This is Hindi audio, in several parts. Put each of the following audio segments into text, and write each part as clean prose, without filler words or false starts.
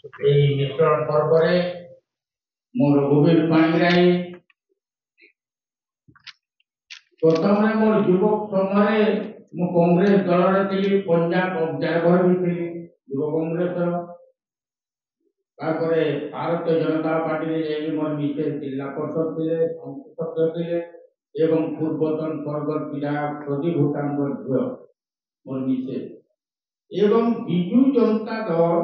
এই মিশ্রণ পর্বরে মোর গোবিন্দ পাଣିଗ୍ରାହୀ প্রথমে মোর যুবক সময়ে মু কংগ্রেস দলরে ଥିଲି পঞ্জাব অবজারভর भी ଥିଲି যুব কংগ্রেসর তারপরে ভারতীয় জনতা পার্টিরে ଯାଇକି মোর বিশেষ ଜିଲ୍ଲା ପରିଷଦ ଥିଲେ ସଂସଦ ଥିଲେ এবং ପୂର୍ବତନ ସ୍ୱର୍ଗତ ବିଧାୟକ ପ୍ରଦୀପ ଭୂତାଙ୍କ ଝିଅ মোর বিশেষ এবং বিজু জনতা দল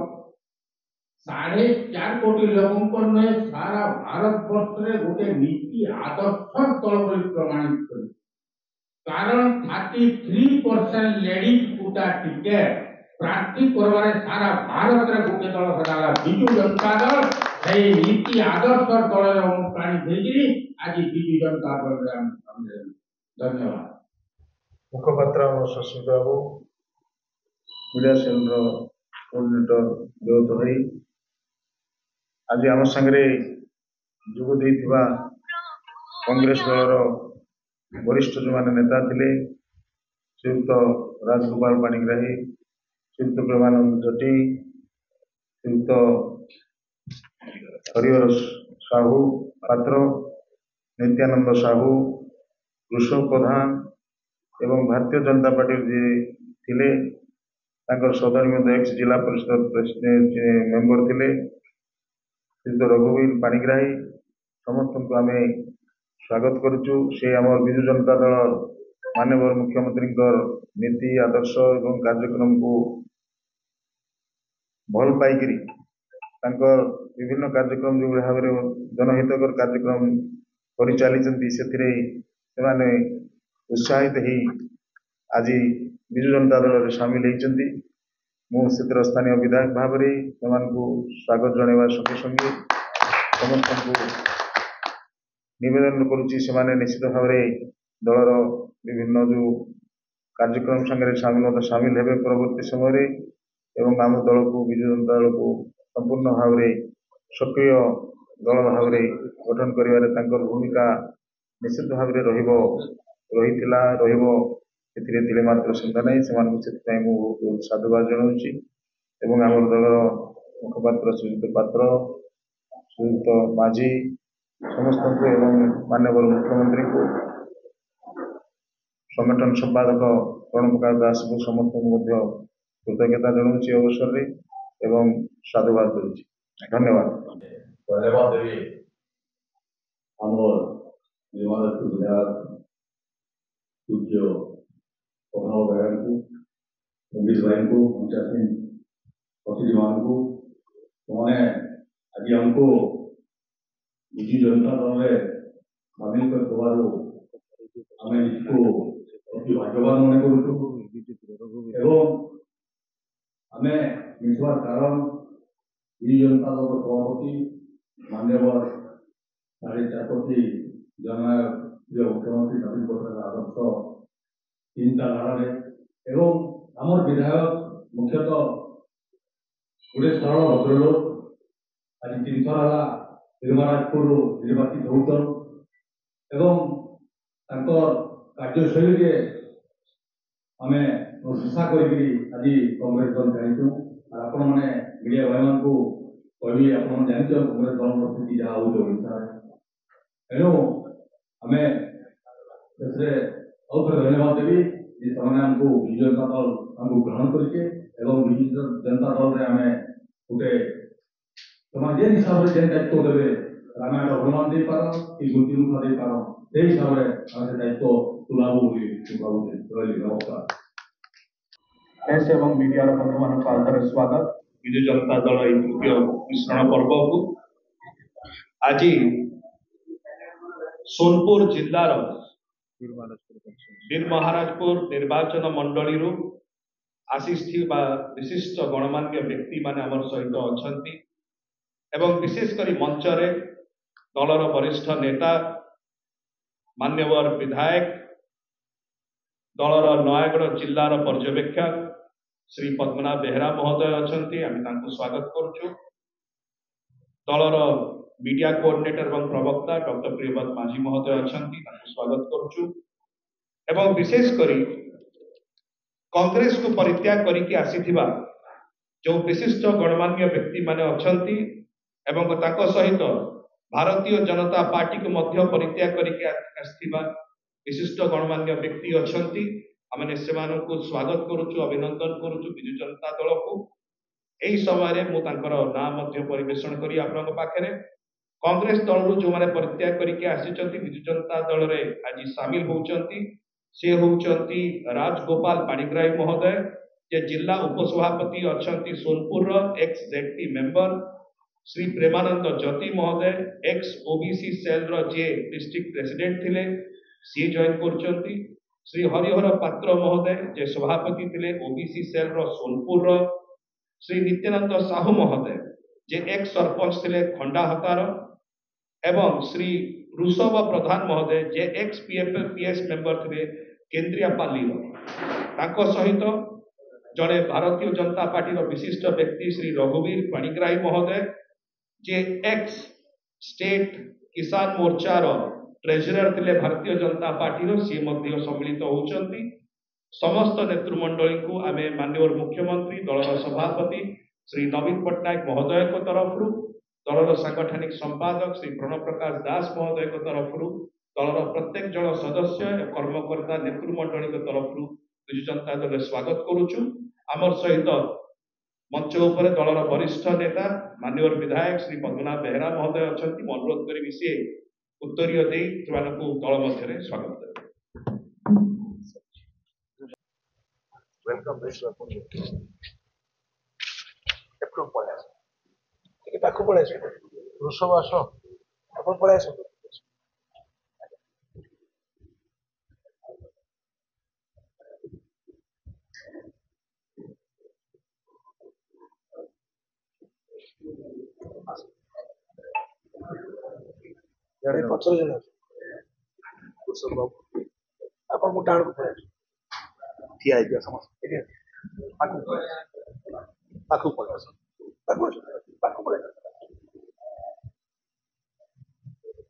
4.5 কোটি লোকଙ୍କର ନୁହେଁ ସାରା ଭାରତ ବର୍ଷରେ ଗୋଟେ ନୀତି ଆଦର୍ଶ ଦଳ ବୋଲି ପ୍ରମାଣିତ କରି कारण 33% लेडीज कोटा टिकेट प्राप्ति करवारे सारा भारत रे गोटे दल सदाला बिजु जनता दल সেই নীতি আদর্শ দলের অনুপ্রাণী হয়েছি আজ বিজু জনতা দলের ধন্যবাদ मुखपात्र शशि बाबू मीडिया सेल कोऑर्डिनेटर देवत भाई आज आम सांगे जोग देइथिबा कांग्रेस दलर वरिष्ठ जो माने नेता थे श्रीयुक्त राजगोपाल पाणिग्राही श्रीयुक्त प्रेमानंद जटी श्रीयुक्त हरिहर साहू पात्र नित्यानंद साहू ऋषभ प्रधान एवं भारतीय जनता पार्टी जी थिले सदर्य एक्स जिला परिषद प्रेसिडेंट मेंबर थिले श्रीयुक्त रघुवीर पाणिग्राही समस्त को आम स्वागत करुचु से आम विजु जनता दल माननीय मुख्यमंत्री नीति आदर्श एवं कार्यक्रम को भल पाइकरी विभिन्न कार्यक्रम जो भाव जनहितकर कार्यक्रम कर चली से उत्साहित ही आज विजु जनता दल में सामिल होती मुझे स्थानीय विधायक भाव में स्वागत जनवा संगे संगे समस्त को निवेदन करुच्ची से निश्चित भाव दलर विभिन्न जो कार्यक्रम संगे सामिल हे परवर्ती समय एवं आम दल को विजु जनता दल को संपूर्ण भाव सक्रिय दल भाव गठन कर भूमिका निश्चित भाव रही मात्र चिंता नहीं से बहुत साधुवाद जनाऊँगी आम दलर मुखपात्र श्रीयुक्त पात्र श्रीयुक्त माझी समस्त एवं माननीय मुख्यमंत्री को संगठन संपादक प्रणव प्रकाश दास को समस्त कृतज्ञता जनाऊँगी अवसर में एवं साधुवाद करुच्ची धन्यवाद पूज्य पवन भाई को रमेश भाई को अतिथि मान को उन्होंने आज हमको विजु जनता दल में सामिल कर आम इसको अति भाग्यवान मन करूँ आम मिसवार कारण विजु जनता दल सभापति माननीय 4.5 कोटी जननायक मुख्यमंत्री नवीन पट्टनायक आदर्श चिंताधारा एवं आम विधायक मुख्यतः गोटे सरल भद्रलोक आज 3 थर है निर्मराजपुर निर्वाचित होकर कार्यशैली आम प्रशंसा कर कांग्रेस दल जाइचु आपण मैंने मीडिया भाई मान को कही आप जानते कांग्रेस दल स्थिति जहाँ हो तेणु आम धन्यवाद देवी आमको विजु जनता दल आमको ग्रहण करके विजु जनता दल में आम गोटे जे हिसाब से दायित्व देवे आम अभिमान दे पार कि गुंतिमुखा दे पार से हिसाब से आम से दायित्व तुलाबू भावुचे नमस्कार प्रेस एवं मीडिया बंधु मान आदर स्वागत विजु जनता दल तृतीय मिश्रण पर्व को आज सोनपुर जिलार वीर महाराजपुर निर्वाचन मंडली आसीथिबा विशिष्ट गणमान्य व्यक्ति माने आमर सहित अछंती एवं विशेषकर मंचरे दलर वरिष्ठ नेता मान्यवर विधायक दलर नयागढ़ जिलार पर्यवेक्षक श्री पद्मनाभ बेहरा महोदय अछंती आम तांको स्वागत करूँ दलर मीडिया कोऑर्डिनेटर एवं प्रवक्ता डॉक्टर प्रियव्रत माझी महोदय अछंती तांको स्वागत करूँ एवं विशेषकर कांग्रेस को परित्याग करके आसीथिबा जो विशिष्ट गणमान्य व्यक्ति माने अछंती एवं ताको सहित भारतीय जनता पार्टी को मध्य परित्याग करके आस्थिबा विशिष्ट गणमान्य व्यक्ति अछंती आमे सेमानकु स्वागत करूछु अभिनंदन करूछु बिजु जनता दल को एही समय मु तांकर नाम मध्य परिवेषण करी आपनक पाखरे कांग्रेस दल जो माने परित्याग करके आसीचंती बिजु जनता दल रे आज शामिल होउचंती से होउचंती राजगोपाल पाणिग्राही महोदय जे जिला उपसभापति अछंती Sonpur ex ZP member Shri Premanand Jyoti महोदय एक्स ओबीसी सेल रो जे डिस्ट्रिक्ट प्रेसिडेंट थिले सी जॉइन करचंती श्री हरिहर पात्र महोदय जे सभापति थिले ओबीसी सेल रो सोनपुर रो श्री नित्यानंद साहू महोदय जे एक्स सरपंच थिले खंडाहतार एवं श्री ऋषभ प्रधान महोदय जे एक्स पीएस मेंबर थिले केंद्रीय पाली ताको सहित जड़े भारतीय जनता पार्टी विशिष्ट व्यक्ति श्री रघुवीर पाणिग्राही महोदय जे एक्स स्टेट किसान मोर्चार ट्रेजरर थिले भारतीय जनता पार्टी सी मध्य सम्मिलित होउचंती समस्त नेतृमंडली को आमे माननीय मुख्यमंत्री दलर सभापति श्री नवीन पट्टनायक महोदय को तरफ दलर सांगठनिक संपादक श्री प्रणव प्रकाश दास महोदय को तरफ दलर प्रत्येक जन सदस्य कर्मकर्ता नेतृमंडली को तरफ बिजु जनता दल स्वागत करुचु आमर सहित मंच उपर दलर वरिष्ठ नेता माननीय विधायक श्री पद्मनाभ बेहरा महोदय अच्छा अनुरोध करी सी उत्तरीय दे दल मध्य स्वागत करें। Welcome this weapon. Approve पड़े ठीक है पाखु पड़े ऋषभ आसो अपन पड़े यार पत्थर जन ऋषभ बाबू अपन मुटाण को पड़े ठीक है समझ ठीक है पाखु पड़े पाखु